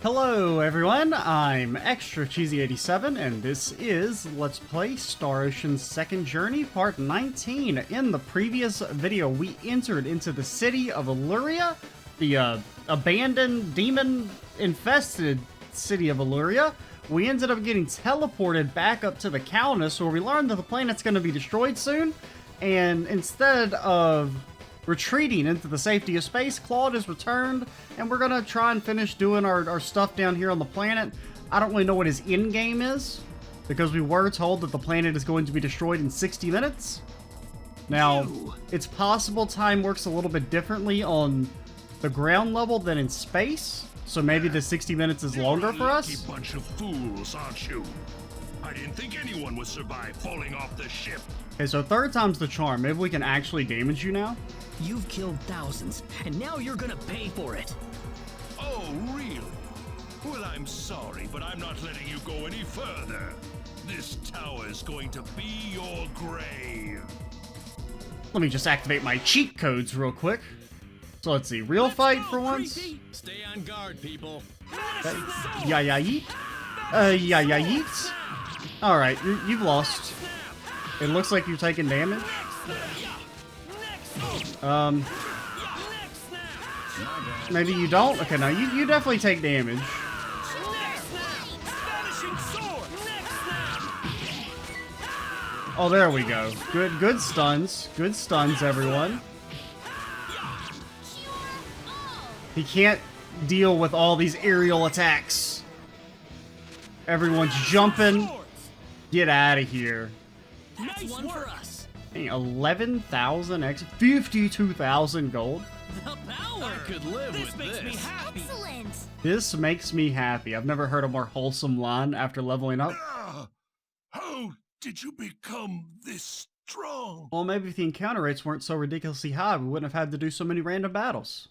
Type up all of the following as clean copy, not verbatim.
Hello everyone, I'm Extra Cheesy 87 and this is Let's Play Star Ocean's Second Journey Part 19. In the previous video, we entered into the city of Eluria, the abandoned, demon-infested city of Eluria. We ended up getting teleported back up to the Calnus, where we learned that the planet's going to be destroyed soon, and instead of retreating into the safety of space, Claude has returned, and we're gonna try and finish doing our stuff down here on the planet. I don't really know what his end game is, because we were told that the planet is going to be destroyed in 60 minutes. Now, it's possible time works a little bit differently on the ground level than in space, so maybe the 60 minutes is longer for us. You're a bunch of fools, aren't you? I didn't think anyone would survive falling off the ship. Okay, so third time's the charm. Maybe we can actually damage you now. You've killed thousands, and now you're gonna pay for it. Oh, really? Well, I'm sorry, but I'm not letting you go any further. This tower is going to be your grave. Let me just activate my cheat codes real quick. So let's see, real fight for once. Stay on guard, people. Yeah, yeet. Yeah, yeet. Alright, you've lost. It looks like you've taken damage. Maybe you don't? Okay, no, you definitely take damage. Oh, there we go. Good stuns. Good stuns, everyone. He can't deal with all these aerial attacks. Everyone's jumping. Get out of here. That's one for us. 11,000 X, 52,000 gold. The power. I could live with this. Makes me happy. Excellent. This makes me happy. I've never heard a more wholesome line after leveling up. How did you become this strong? Well, maybe if the encounter rates weren't so ridiculously high, we wouldn't have had to do so many random battles.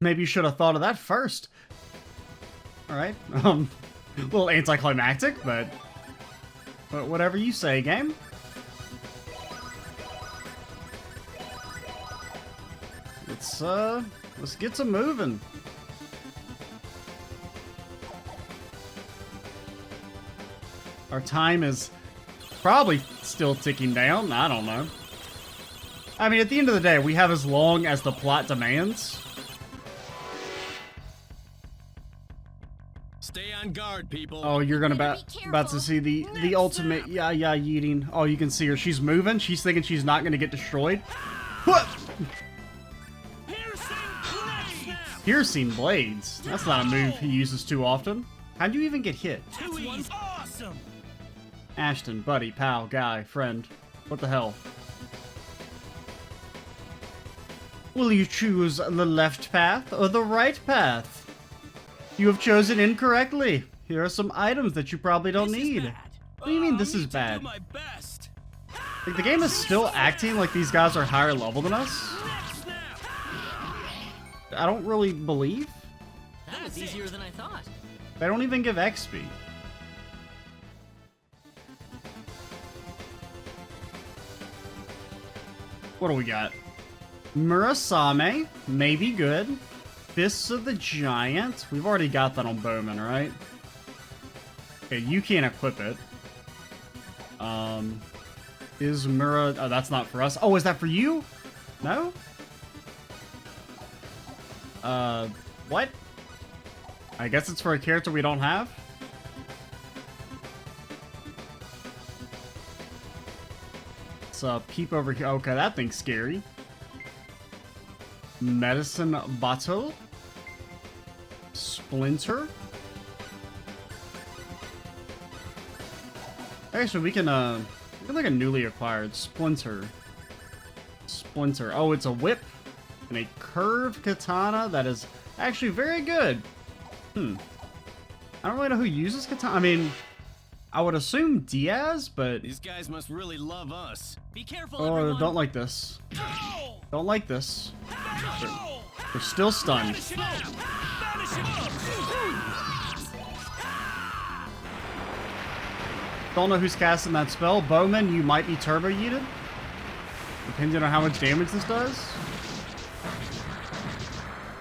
Maybe you should have thought of that first. Alright, a little anticlimactic, but whatever you say, game. Let's get some moving. Our time is probably still ticking down. I don't know. I mean, at the end of the day, we have as long as the plot demands. Stay on guard, people. Oh, you're gonna about to see the ultimate yeeting. Oh, you can see her. She's moving. She's thinking she's not gonna get destroyed. What? Piercing blades. That's not a move he uses too often. How'd you even get hit? Too awesome. Ashton, buddy, pal, guy, friend. What the hell? Will you choose the left path or the right path? You have chosen incorrectly. Here are some items that you probably don't need. What do you mean this is bad? Like, the game is still acting like these guys are higher level than us? I don't really believe. That was easier than I thought. They don't even give XP. What do we got? Murasame, maybe good. Fists of the Giant. We've already got that on Bowman, right? Okay, you can't equip it. Is Mura... Oh, that's not for us. Oh, is that for you? No? What? I guess it's for a character we don't have? Let's peep over here. Okay, that thing's scary. Medicine bottle. Splinter. Actually, we can like a newly acquired Splinter. Splinter. Oh, it's a whip and a curved katana that is actually very good. I don't really know who uses katana. I mean, I would assume Diaz, but these guys must really love us. Be careful, oh, everyone. don't like this. Don't like this. We're still stunned. Don't know who's casting that spell. Bowman, you might be turbo yeeted. Depending on how much damage this does.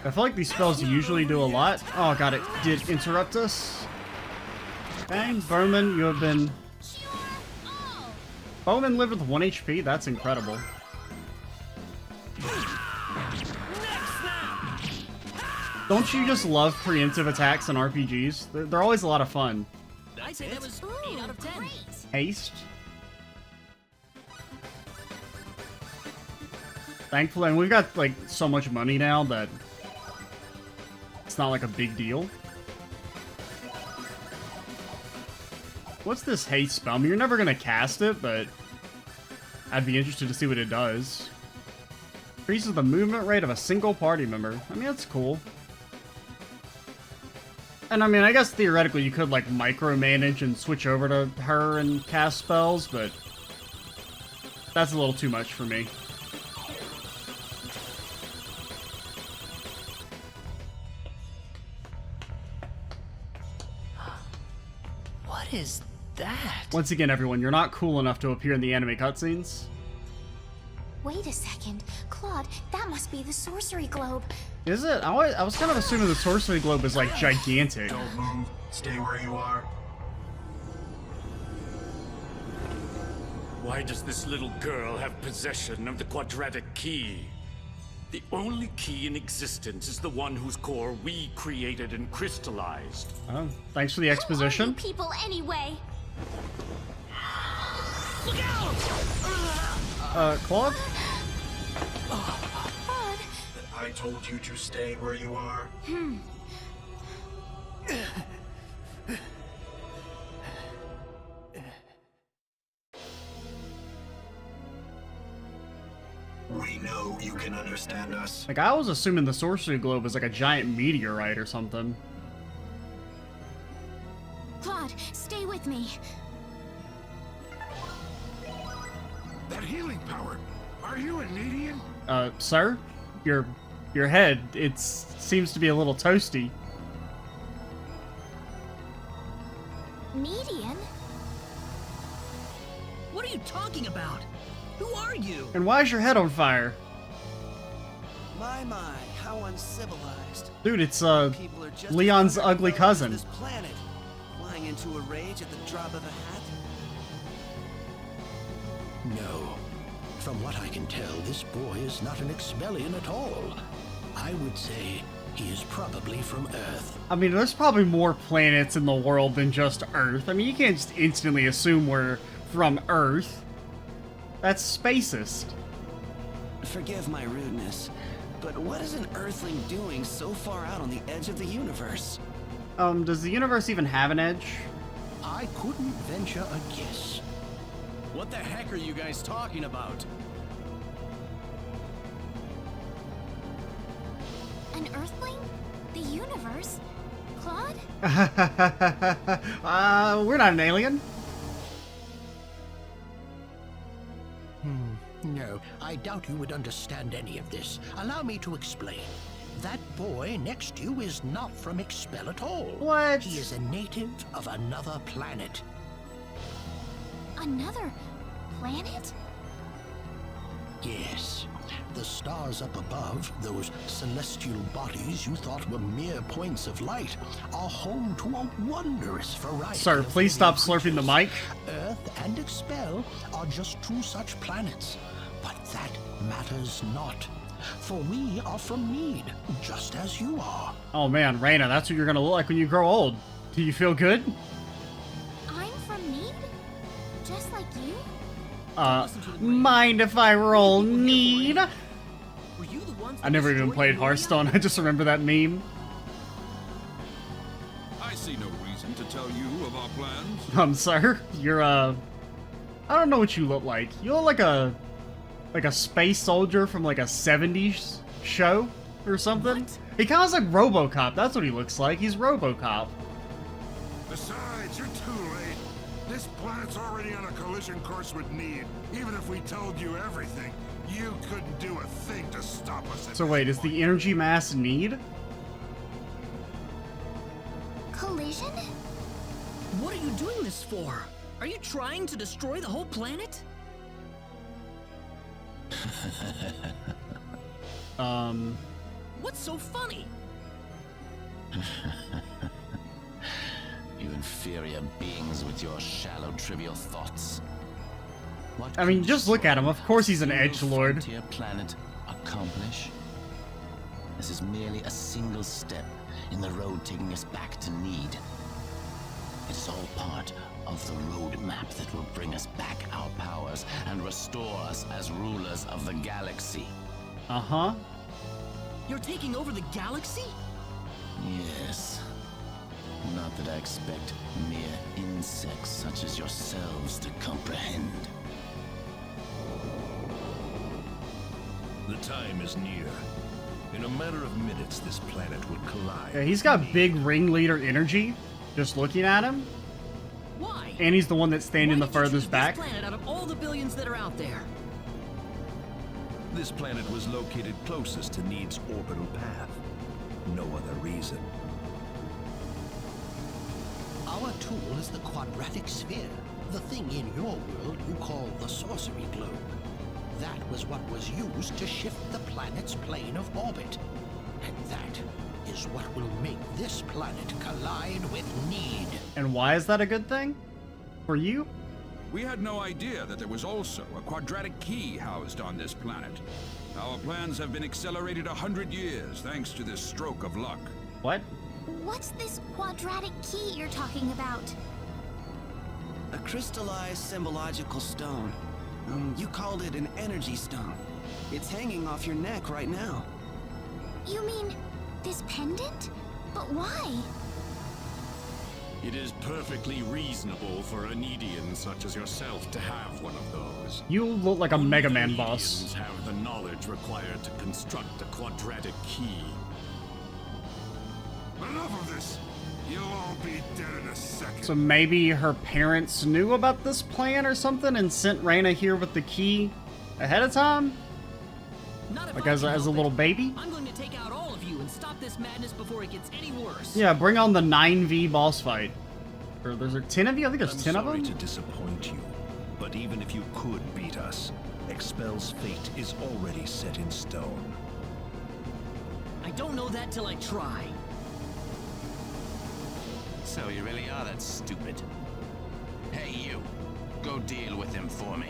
I feel like these spells usually do a lot. Oh god, it did interrupt us. Bang, Bowman, you have been... Bowman lived with 1 HP? That's incredible. Don't you just love preemptive attacks in RPGs? They're always a lot of fun. I say that was 8 out of 10. Haste. Thankfully, and we've got like so much money now that it's not like a big deal. What's this haste spell? I mean, you're never gonna cast it, but I'd be interested to see what it does. Increases the movement rate of a single party member. I mean, that's cool. And I mean, I guess theoretically you could like micromanage and switch over to her and cast spells, but that's a little too much for me. What is that? Once again, everyone, you're not cool enough to appear in the anime cutscenes. Wait a second. Claude, that must be the Sorcery Globe. Is it? I was kind of assuming the Sorcery Globe is like gigantic. Don't move. Stay where you are. Why does this little girl have possession of the quadratic key? The only key in existence is the one whose core we created and crystallized. Oh, thanks for the Who are exposition. you people anyway? Look out! Claude? Claude, I told you to stay where you are. We know you can understand us. Like, I was assuming the Sorcery Globe was like a giant meteorite or something. Claude, stay with me. That healing power. Are you a Nedian? Sir? Your head, it seems to be a little toasty. Median? What are you talking about? Who are you? And why is your head on fire? My, how uncivilized. Dude, it's, People are just Leon's wondering ugly about cousin. This planet, flying into a rage at the drop of a hat. No. From what I can tell, this boy is not an Expellian at all. I would say he is probably from Earth. I mean, there's probably more planets in the world than just Earth. I mean, you can't just instantly assume we're from Earth. That's spacist. Forgive my rudeness, but what is an Earthling doing so far out on the edge of the universe? Does the universe even have an edge? I couldn't venture a guess. What the heck are you guys talking about? An Earthling? The universe? Claude? We're not an alien. No, I doubt you would understand any of this. Allow me to explain. That boy next to you is not from Expel at all. What? He is a native of another planet. Another planet? Yes. The stars up above, those celestial bodies you thought were mere points of light, are home to a wondrous variety. Sir, of please stop slurping the mic. Earth and Expel are just two such planets. But that matters not. For we are from Mead, just as you are. Oh man, Raina, that's what you're gonna look like when you grow old. Do you feel good? I'm from Mead? Just like you? Mind if I roll Need? Were you the ones I never even played Hearthstone, I just remember that meme. I see no reason to tell you of our plans. Sir, you're, I don't know what you look like. You look like a space soldier from like a 70s show or something. What? He kind of looks like RoboCop, that's what he looks like. He's RoboCop. Besides, you're too late. This planet's already on a collision course with Need. Even if we told you everything, you couldn't do a thing to stop us. So wait, is the energy mass Need? Collision? What are you doing this for? Are you trying to destroy the whole planet? What's so funny? You inferior beings with your shallow, trivial thoughts. What I mean, could just look at him. Of course he's an single edgelord. frontier planet accomplish? This is merely a single step in the road taking us back to need. It's all part of the roadmap that will bring us back our powers and restore us as rulers of the galaxy. Uh-huh. You're taking over the galaxy? Yes. Not that I expect mere insects such as yourselves to comprehend. The time is near. In a matter of minutes, this planet will collide. Yeah, he's got big ringleader energy, just looking at him. Why? And he's the one that's standing Why the did you choose furthest back. This planet out of all the billions that are out there. This planet was located closest to Need's orbital path. No other reason. Our tool is the quadratic sphere, the thing in your world you call the Sorcery Globe. That was what was used to shift the planet's plane of orbit. And that is what will make this planet collide with Need. And why is that a good thing? For you? We had no idea that there was also a quadratic key housed on this planet. Our plans have been accelerated 100 years thanks to this stroke of luck. What? What's this quadratic key you're talking about? A crystallized symbological stone. You called it an energy stone. It's hanging off your neck right now. You mean this pendant? But why? It is perfectly reasonable for a Needian such as yourself to have one of those. You look like a Only Mega the Man boss. Needians have the knowledge required to construct a quadratic key. Enough of this! You'll all be dead in a second. So maybe her parents knew about this plan or something and sent Reyna here with the key ahead of time? Not if Like I as can a help it. little baby? I'm going to take out all of you and stop this madness before it gets any worse. Yeah, bring on the 9v boss fight. Or there's 10 of you? I think there's 10 of I'm them? sorry to disappoint you, but even if you could beat us, Expel's fate is already set in stone. I don't know that till I try. So you really are that stupid. Hey, you. Go deal with him for me.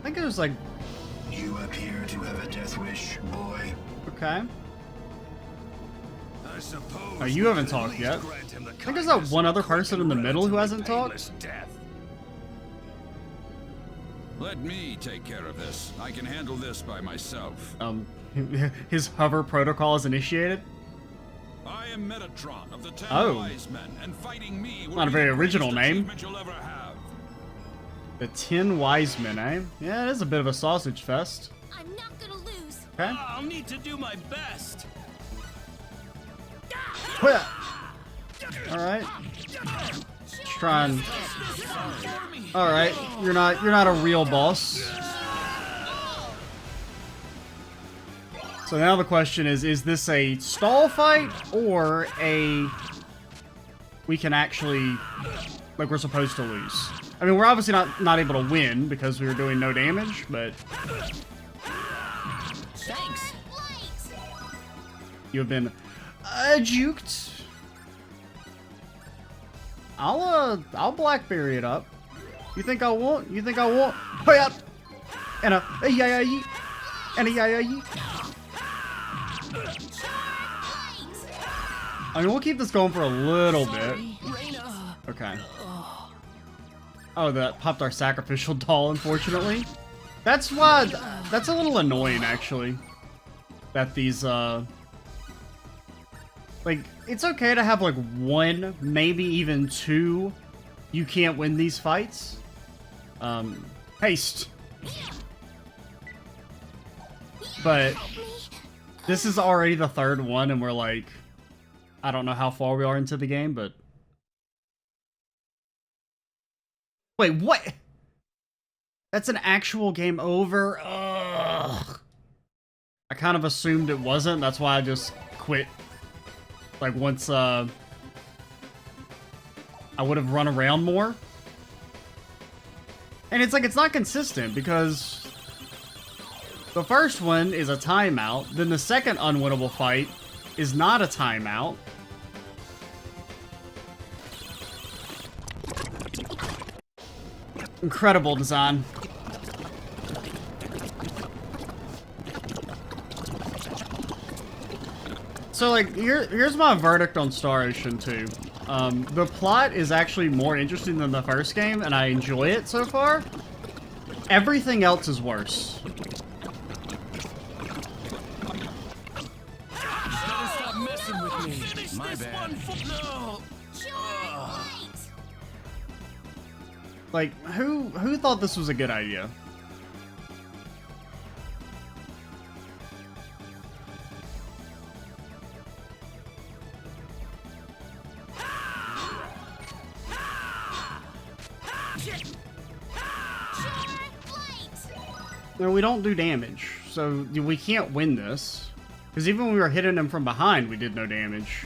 I think it was like, You appear to have a death wish, boy. okay. I suppose Oh, you haven't talked yet. I think there's that one other person in the middle who hasn't talked. Death. Let me take care of this. I can handle this by myself. His hover protocol is initiated. I am Metatron of the 10 Oh. Wise Men, and fighting me will Not a be very the original greatest name. achievement you'll ever have. The 10 Wise Men, eh? Yeah, it is a bit of a sausage fest. I'm not gonna lose. Okay. I'll need to do my best. Alright. Let's try and... Alright, you're not a real boss. So now the question is this a stall fight or a... we can actually... like we're supposed to lose? I mean, we're obviously not able to win because we were doing no damage, but... Thanks. You have been juked. I'll blackberry it up. You think I won't? You think I won't? Hey up! And a yeah yeah and a yeah yeah. I mean, we'll keep this going for a little bit. Okay. Oh, that popped our sacrificial doll, unfortunately. That's why. That's a little annoying, actually. That these like, it's okay to have like one, maybe even two. You can't win these fights. Haste. But this is already the third one, and we're like, I don't know how far we are into the game, but wait, what? That's an actual game over? Ugh. I kind of assumed it wasn't. That's why I just quit. Like, once, I would have run around more. And it's like, it's not consistent, because The first one is a timeout, then the second unwinnable fight is not a timeout. Incredible design. So, like, here's my verdict on Star Ocean 2. The plot is actually more interesting than the first game, and I enjoy it so far. Everything else is worse. Stop messing with me. My bad. No. Like, who thought this was a good idea? No, we don't do damage, so we can't win this. Because even when we were hitting them from behind, we did no damage.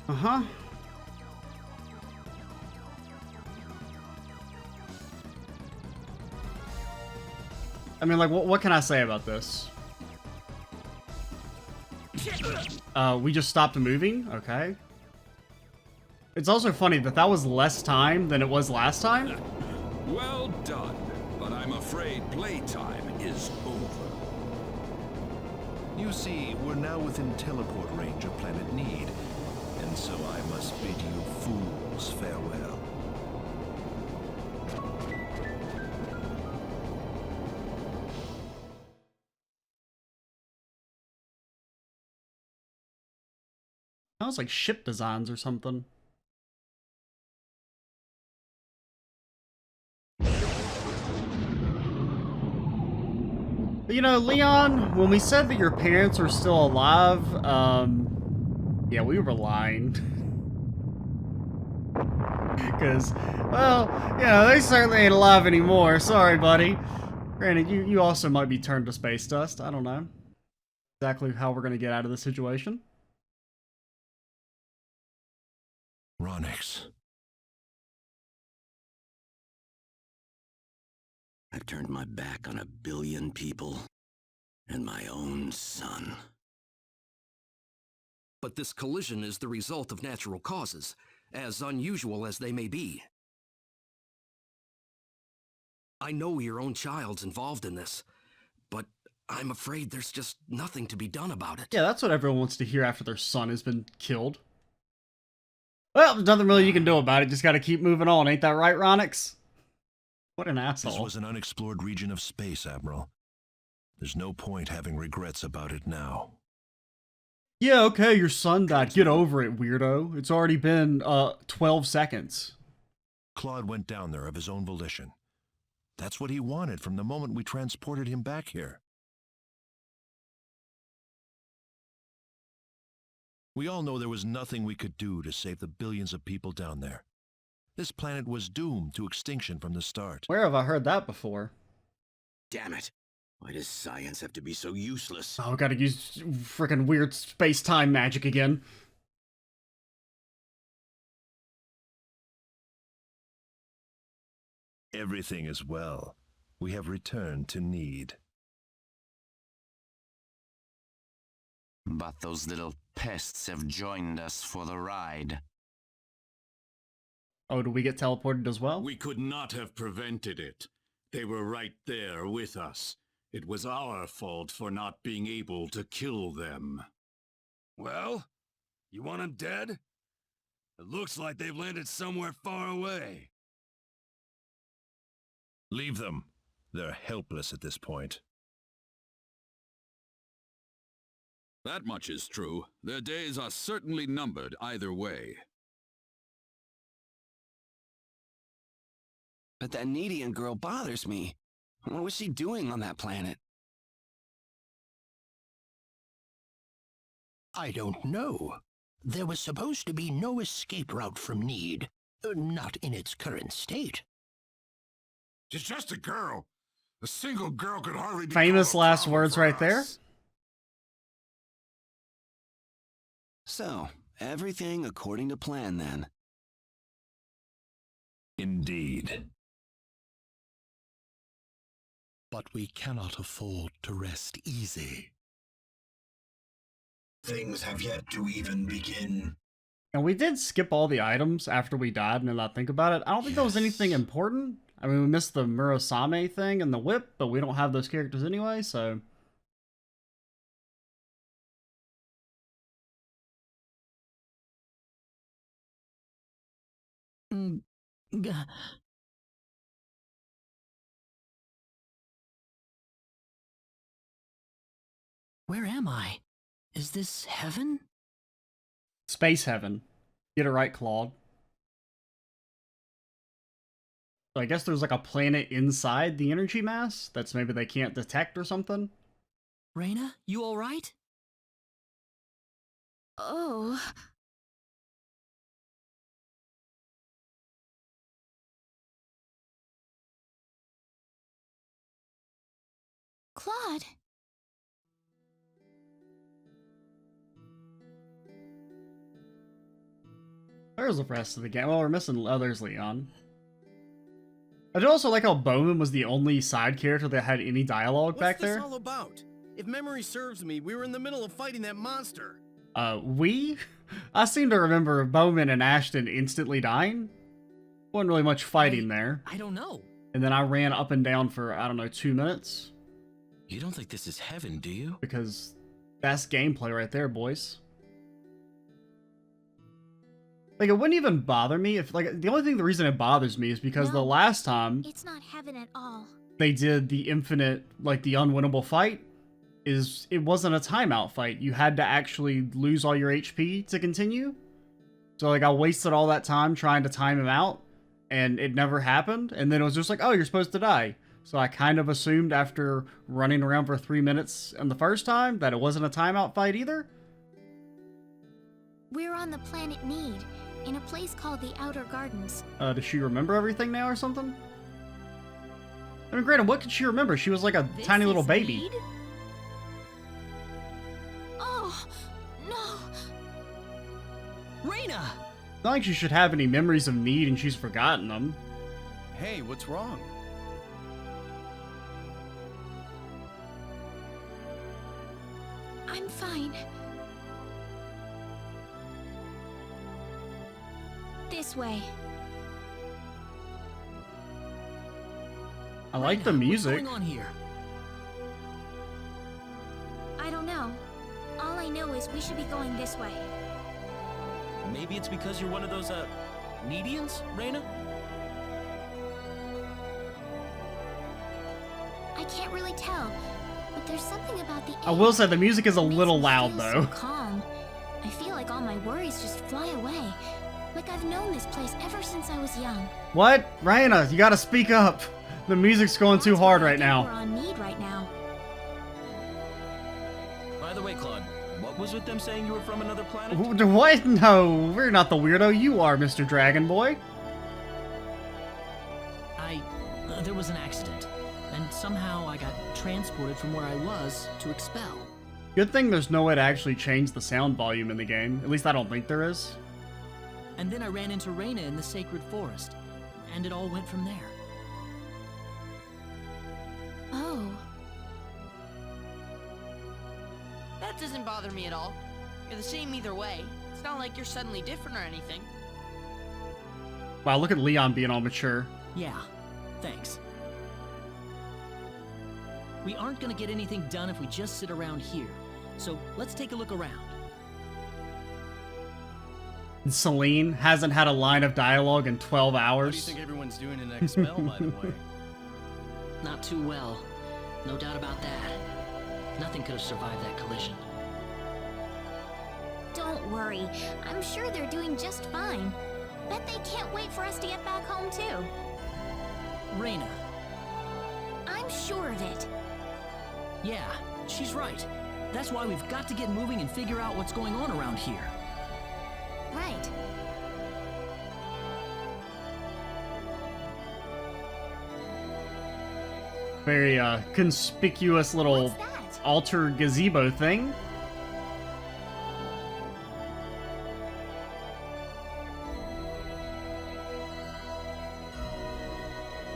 Uh-huh. I mean, like, what can I say about this? We just stopped moving? Okay. It's also funny that that was less time than it was last time. Well done, but I'm afraid playtime is over. You see, we're now within teleport range of Planet Need, and so I must bid you fools farewell. Sounds like ship designs or something. But, you know, Leon, when we said that your parents are still alive, yeah, we were lying. Because, well, you know, they certainly ain't alive anymore. Sorry, buddy. Granted, you also might be turned to space dust. I don't know exactly how we're going to get out of this situation. Ronix. I've turned my back on 1 billion people and my own son. But this collision is the result of natural causes, as unusual as they may be. I know your own child's involved in this, but I'm afraid there's just nothing to be done about it. Yeah, that's what everyone wants to hear after their son has been killed. Well, there's nothing really you can do about it. Just gotta keep moving on. Ain't that right, Ronix? What an asshole. This was an unexplored region of space, Admiral. There's no point having regrets about it now. Yeah, okay, your son died. Get over it, weirdo. It's already been, 12 seconds. Claude went down there of his own volition. That's what he wanted from the moment we transported him back here. We all know there was nothing we could do to save the billions of people down there. This planet was doomed to extinction from the start. Where have I heard that before? Damn it. Why does science have to be so useless? Oh, gotta use frickin' weird space-time magic again. Everything is well. We have returned to Need. But those little pests have joined us for the ride. Oh, do we get teleported as well? We could not have prevented it. They were right there with us. It was our fault for not being able to kill them. Well, you want them dead? It looks like they've landed somewhere far away. Leave them. They're helpless at this point. That much is true. Their days are certainly numbered either way. But that Needian girl bothers me. What was she doing on that planet? I don't know. There was supposed to be no escape route from Need. Not in its current state. She's just a girl. A single girl could hardly be Famous called a last problem words for right there. us. So, everything according to plan then. Indeed. But we cannot afford to rest easy. Things have yet to even begin. And we did skip all the items after we died, and now think about it. I don't think there was anything important. I mean, we missed the Murasame thing and the whip, but we don't have those characters anyway, so... Where am I? Is this heaven? Space heaven. Get it right, Claude. So I guess there's like a planet inside the energy mass that's maybe they can't detect or something. Reina, you alright? Oh. Claude. There's the rest of the game. Well, we're missing others, Leon. I do also like how Bowman was the only side character that had any dialogue back there. What's this all about? If memory serves me, we were in the middle of fighting that monster. We? I seem to remember Bowman and Ashton instantly dying. Wasn't really much fighting there. I don't know. And then I ran up and down for, I don't know, 2 minutes. You don't think this is heaven, do you? Because that's gameplay right there, boys. Like, it wouldn't even bother me if, like, the reason it bothers me is because the last time It's not heaven at all. they did the infinite, like, the unwinnable fight, it wasn't a timeout fight. You had to actually lose all your HP to continue. So, like, I wasted all that time trying to time him out, and it never happened. And then it was just like, oh, you're supposed to die. So I kind of assumed after running around for 3 minutes in the first time that it wasn't a timeout fight either. We're on the planet Need, in a place called the Outer Gardens. Does she remember everything now or something? I mean, granted, what could she remember? She was like a tiny little baby. Need? Oh, no. Reina! Not like she should have any memories of Need and she's forgotten them. Hey, what's wrong? I'm fine. This way. I like the music. What's going on here? I don't know. All I know is we should be going this way. Maybe it's because you're one of those, Needians, Reina? I can't really tell, but there's something about the I will say the music is a little loud feel though. so calm. I feel like all my worries just fly away. Like I've known this place ever since I was young. What? Raina, you gotta speak up. The music's going too hard right We're now. on Need right now. By the way, Claude, what was with them saying you were from another planet? What? No, we're not the weirdo. You are, Mr. Dragon Boy. There was an accident, and somehow I got transported from where I was to Expel. Good thing there's no way to actually change the sound volume in the game. At least I don't think there is. And then I ran into Reina in the Sacred Forest, and it all went from there. Oh. That doesn't bother me at all. You're the same either way. It's not like you're suddenly different or anything. Wow, look at Leon being all mature. Yeah, thanks. We aren't gonna get anything done if we just sit around here, so let's take a look around. Celine hasn't had a line of dialogue in 12 hours. How do you think everyone's doing in Expel, by the way? Not too well. No doubt about that. Nothing could have survived that collision. Don't worry. I'm sure they're doing just fine. Bet they can't wait for us to get back home, too. Reina. I'm sure of it. Yeah, she's right. That's why we've got to get moving and figure out what's going on around here. Right. Very conspicuous little altar gazebo thing.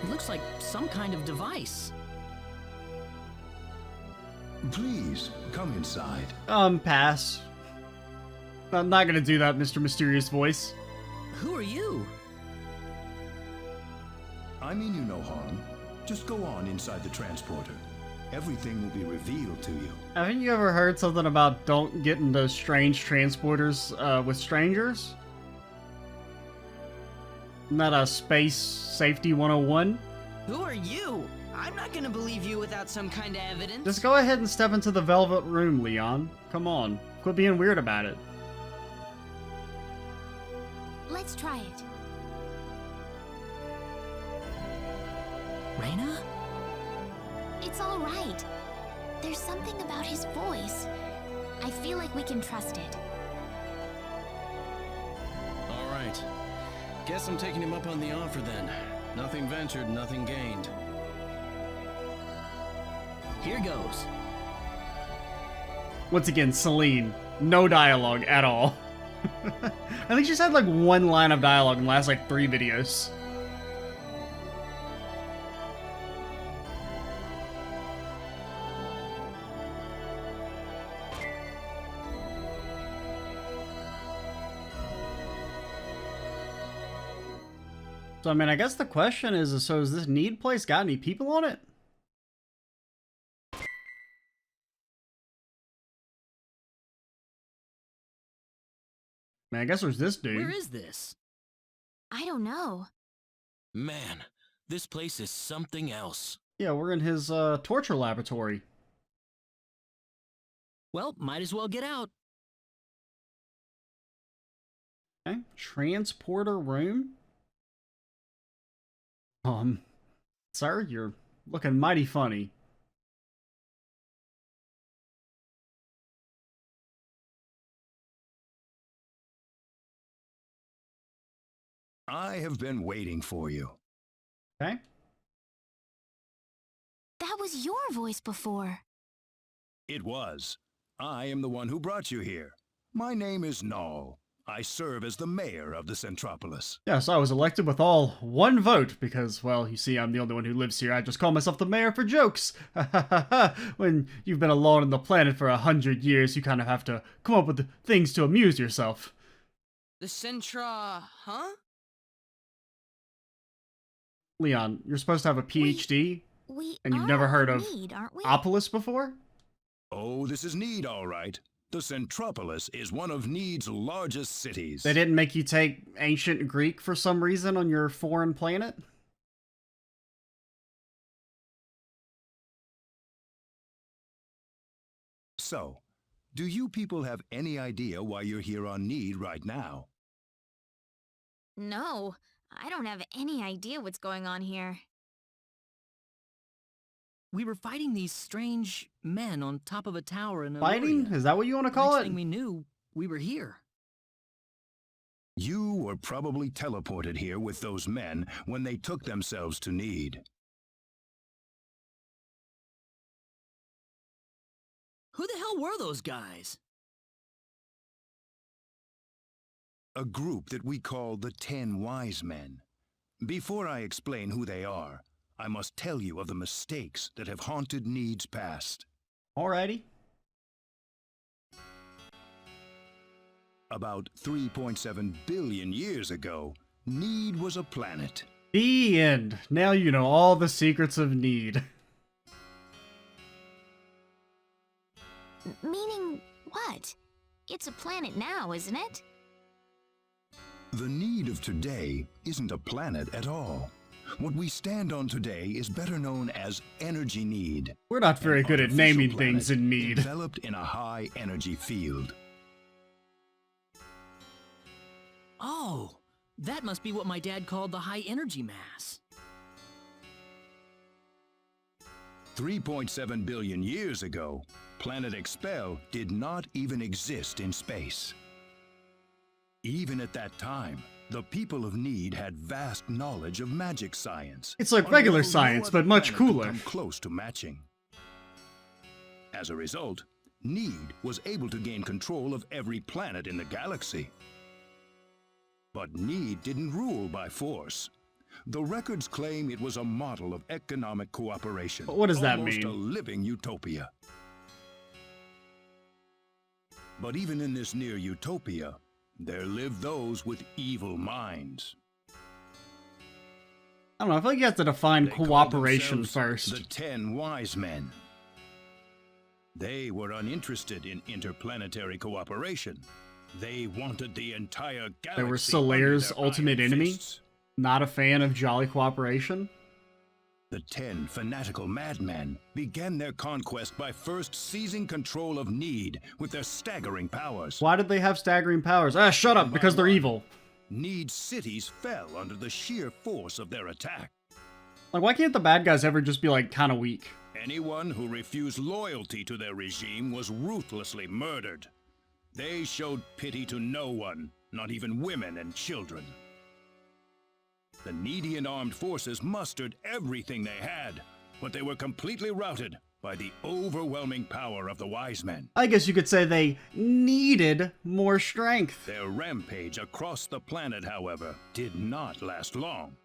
It looks like some kind of device. Please, come inside. Pass. I'm not gonna do that, Mr. Mysterious Voice. Who are you? I mean you no harm. Just go on inside the transporter. Everything will be revealed to you. Haven't you ever heard something about don't get in those strange transporters with strangers? Isn't that a space safety 101? Who are you? I'm not gonna believe you without some kind of evidence. Just go ahead and step into the velvet room, Leon. Come on. Quit being weird about it. Let's try it. Reyna? It's all right. There's something about his voice. I feel like we can trust it. All right. Guess I'm taking him up on the offer then. Nothing ventured, nothing gained. Here goes. Once again, Celine. No dialogue at all. I think she's had like one line of dialogue in the last like 3 videos. So, I mean, I guess the question is, so has this Need place got any people on it? Man, I guess there's this dude. Where is this? I don't know. Man, this place is something else. Yeah, we're in his torture laboratory. Well, might as well get out. Okay, transporter room. Sir, you're looking mighty funny. I have been waiting for you. Okay. That was your voice before. It was. I am the one who brought you here. My name is Null. I serve as the mayor of the Centropolis. Yes, I was elected with all 1 vote because, well, you see, I'm the only one who lives here. I just call myself the mayor for jokes. When you've been alone on the planet for 100 years, you kind of have to come up with things to amuse yourself. The huh? Leon, you're supposed to have a PhD, and you've never heard of Need, aren't we? Opolis before? Oh, this is Need, all right. The Centropolis is one of Need's largest cities. They didn't make you take ancient Greek for some reason on your foreign planet? So, do you people have any idea why you're here on Need right now? No, I don't have any idea what's going on here. We were fighting these strange men on top of a tower in Eluria. Fighting? Is that what you want to call Next it? thing we knew, we were here. You were probably teleported here with those men when they took themselves to Need. Who the hell were those guys? A group that we call the 10 Wise Men. Before I explain who they are, I must tell you of the mistakes that have haunted Need's past. Alrighty. About 3.7 billion years ago, Need was a planet. The end. Now you know all the secrets of Need. Meaning what? It's a planet now, isn't it? The Need of today isn't a planet at all. What we stand on today is better known as Energy Need. We're not very good at naming things in Need. Developed in a high energy field. Oh, that must be what my dad called the high energy mass. 3.7 billion years ago, planet Expel did not even exist in space. Even at that time, the people of Need had vast knowledge of magic science. It's like regular science, but much cooler. Come close to matching. As a result, Need was able to gain control of every planet in the galaxy. But Need didn't rule by force. The records claim it was a model of economic cooperation. But what does that almost mean? A living utopia. But even in this near utopia, there live those with evil minds. I don't know, I feel like you have to define They call cooperation themselves first. The 10 Wise Men. They were uninterested in interplanetary cooperation. They wanted the entire galaxy. They were under Solaire's their ultimate iron enemy. fists. Not a fan of jolly cooperation. The 10 fanatical madmen began their conquest by first seizing control of Need with their staggering powers. Why did they have staggering powers? Ah, shut up, because they're evil. Need's cities fell under the sheer force of their attack. Like, why can't the bad guys ever just be, like, kind of weak? Anyone who refused loyalty to their regime was ruthlessly murdered. They showed pity to no one, not even women and children. The Needian armed forces mustered everything they had, but they were completely routed by the overwhelming power of the Wise Men. I guess you could say they needed more strength. Their rampage across the planet, however, did not last long.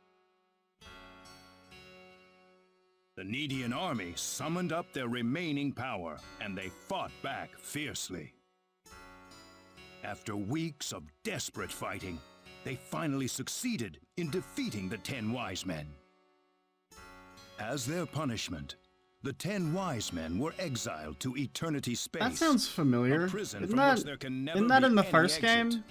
The Needian army summoned up their remaining power, and they fought back fiercely. After weeks of desperate fighting, they finally succeeded in defeating the 10 Wise Men. As their punishment, the 10 Wise Men were exiled to eternity space. That sounds familiar. A prison Isn't from which there can never be in the any first exit. game?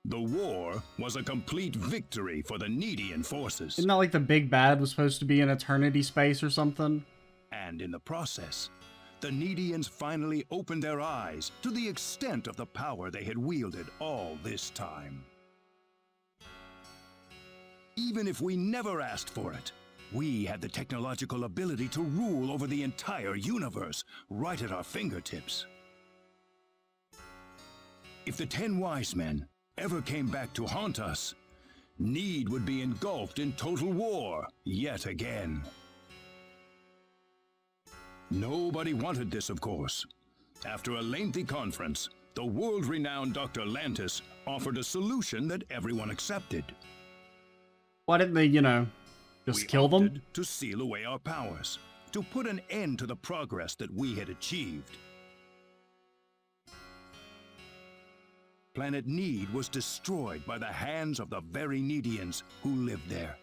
The war was a complete victory for the Needian forces. Isn't that like the big bad was supposed to be in eternity space or something? And in the process, the Needians finally opened their eyes to the extent of the power they had wielded all this time. Even if we never asked for it, we had the technological ability to rule over the entire universe right at our fingertips. If the 10 Wise Men ever came back to haunt us, Need would be engulfed in total war yet again. Nobody wanted this, of course. After a lengthy conference, the world-renowned Dr. Lantis offered a solution that everyone accepted. Why didn't they, just kill them? To seal away our powers, to put an end to the progress that we had achieved. Planet Need was destroyed by the hands of the very Needians who lived there.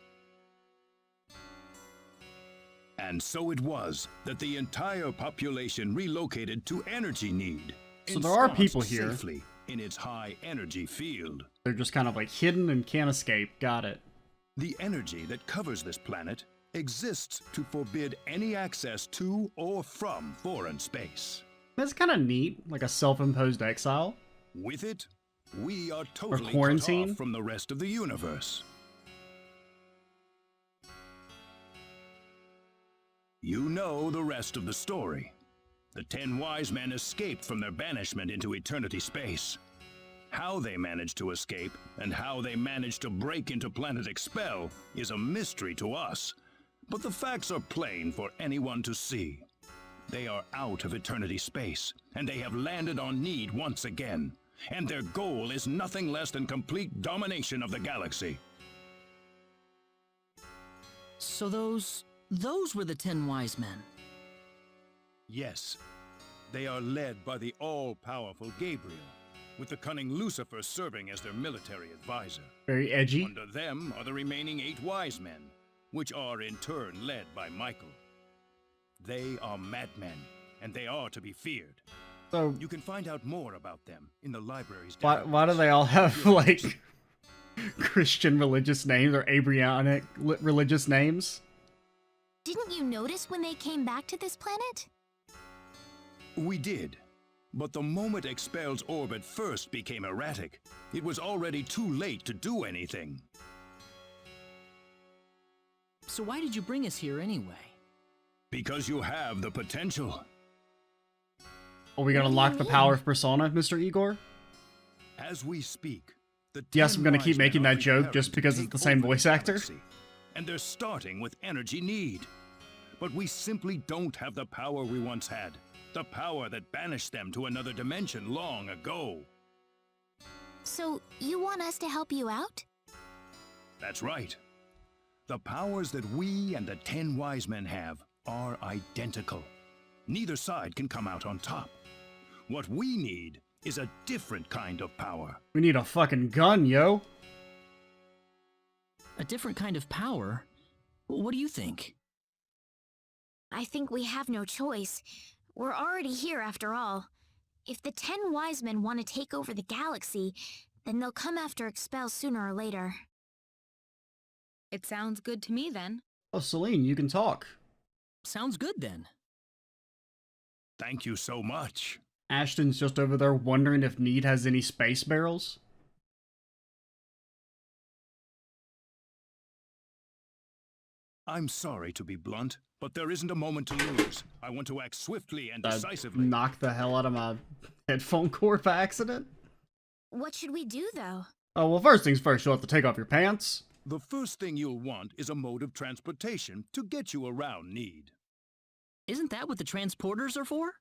And so it was that the entire population relocated to Energy Need. So there are people ensconced here. Safely in its high energy field. They're just kind of like hidden and can't escape. Got it. The energy that covers this planet exists to forbid any access to or from foreign space. That's kind of neat, like a self-imposed exile. With it, we are totally cut quarantine? off from the rest of the universe. You know the rest of the story. The 10 Wise Men escaped from their banishment into eternity space. How they managed to escape, and how they managed to break into planet Expel, is a mystery to us. But the facts are plain for anyone to see. They are out of eternity space, and they have landed on Need once again. And their goal is nothing less than complete domination of the galaxy. So those were the 10 Wise Men. Yes, they are led by the all-powerful Gabriel, with the cunning Lucifer serving as their military advisor. Very edgy. Under them are the remaining 8 Wise Men, which are in turn led by Michael. They are madmen, and they are to be feared. So you can find out more about them in the library's why do they all have like Christian religious names or Abrahamic religious names? Didn't you notice when they came back to this planet? We did. But the moment Expel's orbit first became erratic, it was already too late to do anything. So why did you bring us here anyway? Because you have the potential. Are we gonna lock the power of Persona, Mr. Igor? As we speak, the Yes, 10 I'm gonna Wise keep Men making are that joke preparing just to because it's take the same over voice actor. galaxy. And they're starting with Energy Need. But we simply don't have the power we once had. The power that banished them to another dimension long ago. So, you want us to help you out? That's right. The powers that we and the 10 wise men have are identical. Neither side can come out on top. What we need is a different kind of power. We need a fucking gun, yo. A different kind of power? What do you think? I think we have no choice. We're already here after all. If the 10 wise men want to take over the galaxy, then they'll come after Expel sooner or later. It sounds good to me then. Oh, Celine, you can talk. Sounds good then. Thank you so much. Ashton's just over there wondering if Need has any space barrels. I'm sorry to be blunt, but there isn't a moment to lose. I want to act swiftly and decisively. Knock the hell out of my headphone cord by accident. What should we do, though? Oh, well, first things first, you'll have to take off your pants. The first thing you'll want is a mode of transportation to get you around Need. Isn't that what the transporters are for?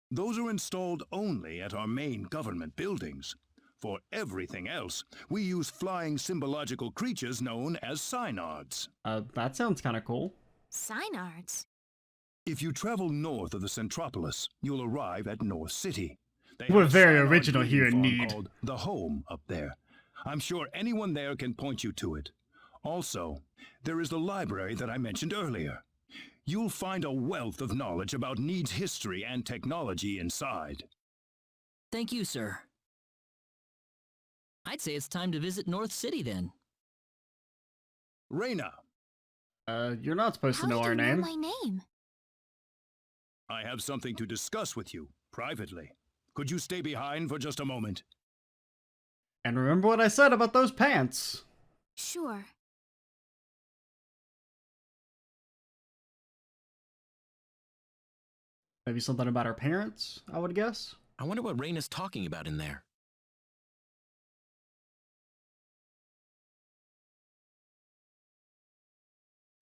Those are installed only at our main government buildings. For everything else, we use flying symbological creatures known as synards. That sounds kind of cool. Synards? If you travel north of the Centropolis, you'll arrive at North City. We're very original here in Need. Called the Home up there. I'm sure anyone there can point you to it. Also, there is the library that I mentioned earlier. You'll find a wealth of knowledge about Need's history and technology inside. Thank you, sir. I'd say it's time to visit North City then. Reyna. You're not supposed to know our name. How do you know my name? I have something to discuss with you, privately. Could you stay behind for just a moment? And remember what I said about those pants. Sure. Maybe something about our parents, I would guess. I wonder what Reyna's talking about in there.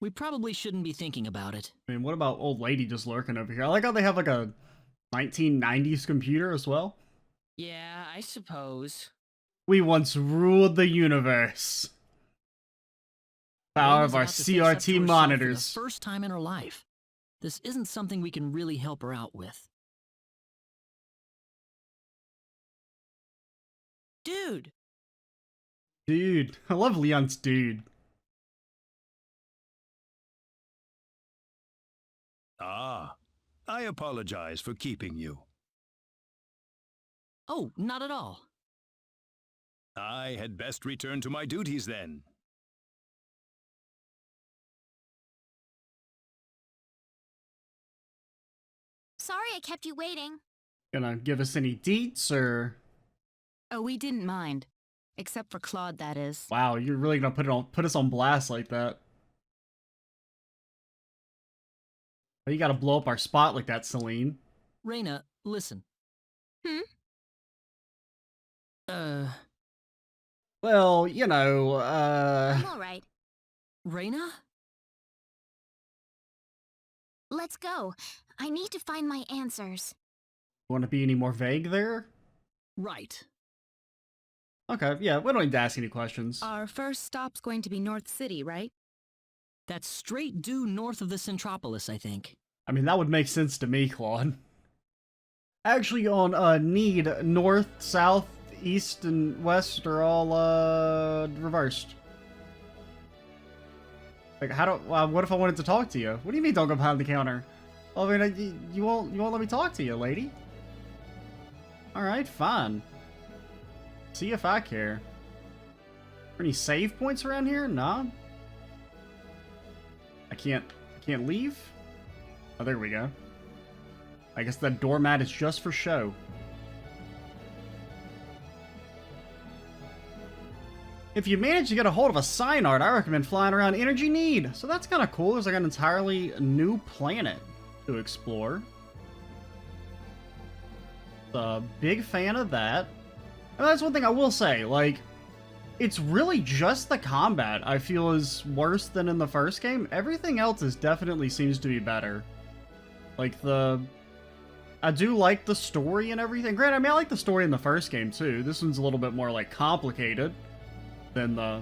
We probably shouldn't be thinking about it. I mean, what about old lady just lurking over here? I like how they have like a 1990s computer as well. Yeah, I suppose. We once ruled the universe. Power of our Reyna's about to face up to CRT herself monitors. For the first time in her life. This isn't something we can really help her out with. Dude! Dude. I love Leon's dude. Ah, I apologize for keeping you. Oh, not at all. I had best return to my duties then. Sorry I kept you waiting. Gonna give us any deets, or... Oh, we didn't mind. Except for Claude, that is. Wow, you're really gonna put us on blast like that. You gotta blow up our spot like that, Celine. Reyna, listen. Well, you know, I'm alright. Reyna? Let's go. I need to find my answers. Want to be any more vague there? Right. Okay, yeah, we don't need to ask any questions. Our first stop's going to be North City, right? That's straight due north of the Centropolis, I think. I mean, that would make sense to me, Claude. Actually, on Need, north, south, east, and west are all, reversed. Like, how do, what if I wanted to talk to you? What do you mean don't go behind the counter? I mean, you won't let me talk to you, lady? Alright, fine. See if I care. Are any save points around here? Nah. I can't leave? Oh, there we go. I guess that doormat is just for show. If you manage to get a hold of a Synard, I recommend flying around Energy Need. So that's kind of cool. There's like an entirely new planet to explore. A big fan of that. And that's one thing I will say, like, it's really just the combat I feel is worse than in the first game. Everything else definitely seems to be better. Like, I do like the story and everything. Granted, I mean, I like the story in the first game, too. This one's a little bit more, like, complicated than the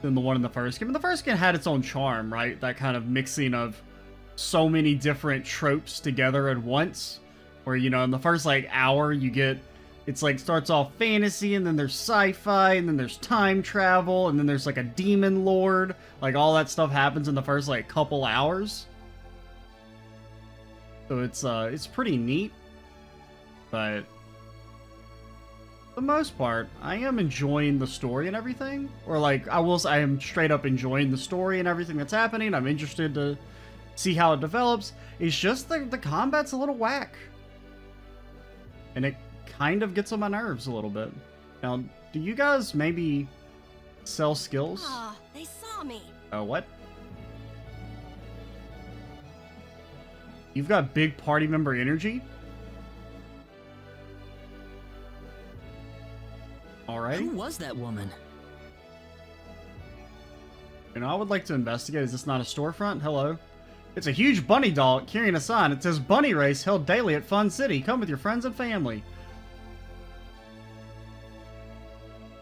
than the one in the first game. And the first game had its own charm, right? That kind of mixing of so many different tropes together at once. Where, you know, in the first, like, hour, you get... It's like, starts off fantasy, and then there's sci-fi, and then there's time travel, and then there's, like, a demon lord. Like, all that stuff happens in the first, like, couple hours. So it's pretty neat. But... for the most part, I am enjoying the story and everything. Or, like, I am straight up enjoying the story and everything that's happening. I'm interested to see how it develops. It's just the combat's a little whack. And it kind of gets on my nerves a little bit. Now, do you guys maybe sell skills? Ah, they saw me. Oh, what? You've got big party member energy? Alright. Who was that woman? You know, I would like to investigate. Is this not a storefront? Hello. It's a huge bunny doll carrying a sign. It says bunny race held daily at Fun City. Come with your friends and family.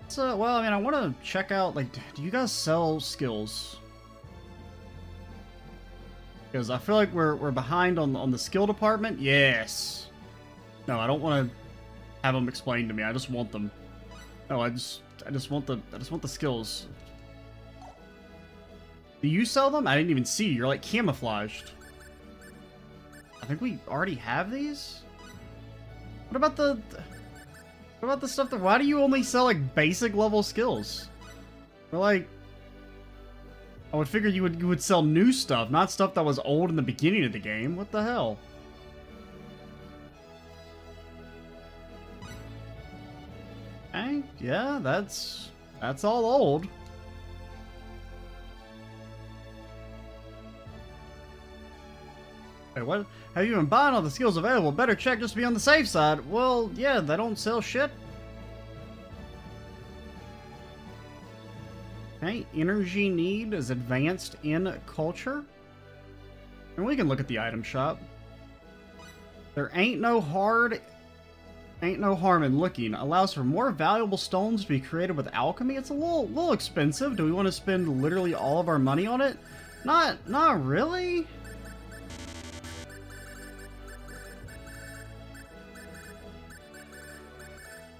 So, well, I mean, I want to check out, like, do you guys sell skills? Because I feel like we're behind on the skill department. Yes. No, I don't want to have them explained to me. I just want them. No, I just want the skills. Do you sell them? I didn't even see. You're like camouflaged. I think we already have these. What about the stuff that? Why do you only sell like basic level skills? Or like, I would figure you would sell new stuff, not stuff that was old in the beginning of the game. What the hell? Okay, yeah, that's all old. Wait, what? Have you been buying all the skills available? Better check just to be on the safe side. Well, yeah, they don't sell shit. Okay, energy need is advanced in culture. And we can look at the item shop. There ain't no harm in looking. Allows for more valuable stones to be created with alchemy. It's a little expensive. Do we want to spend literally all of our money on it? Not really.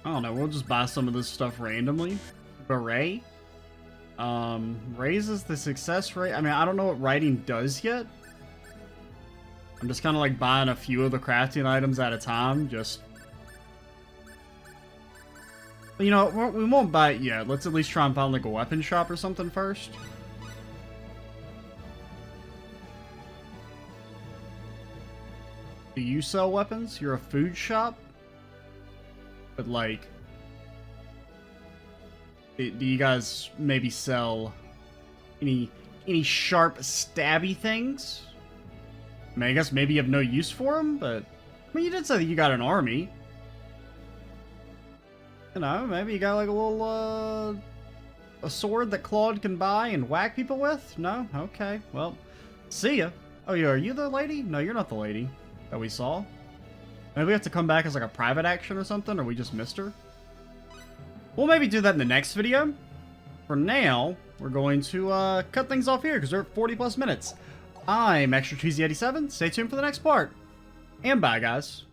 I don't know, we'll just buy some of this stuff randomly. Beret. Raises the success rate. I mean, I don't know what writing does yet. I'm just kind of like buying a few of the crafting items at a time, just... But, you know, we won't buy it yet. Let's at least try and find like a weapon shop or something first. Do you sell weapons? You're a food shop? But like, do you guys maybe sell any sharp stabby things? I mean, I guess maybe you have no use for them, but I mean, you did say that you got an army. You know, maybe you got like a little a sword that Claude can buy and whack people with? No? Okay. Well, see ya. Oh yeah, are you the lady? No, you're not the lady that we saw. Maybe we have to come back as like a private action or something, or we just missed her. We'll maybe do that in the next video. For now, we're going to cut things off here because we're at 40+ minutes. I'm Extra Cheesy 87. Stay tuned for the next part. And bye, guys.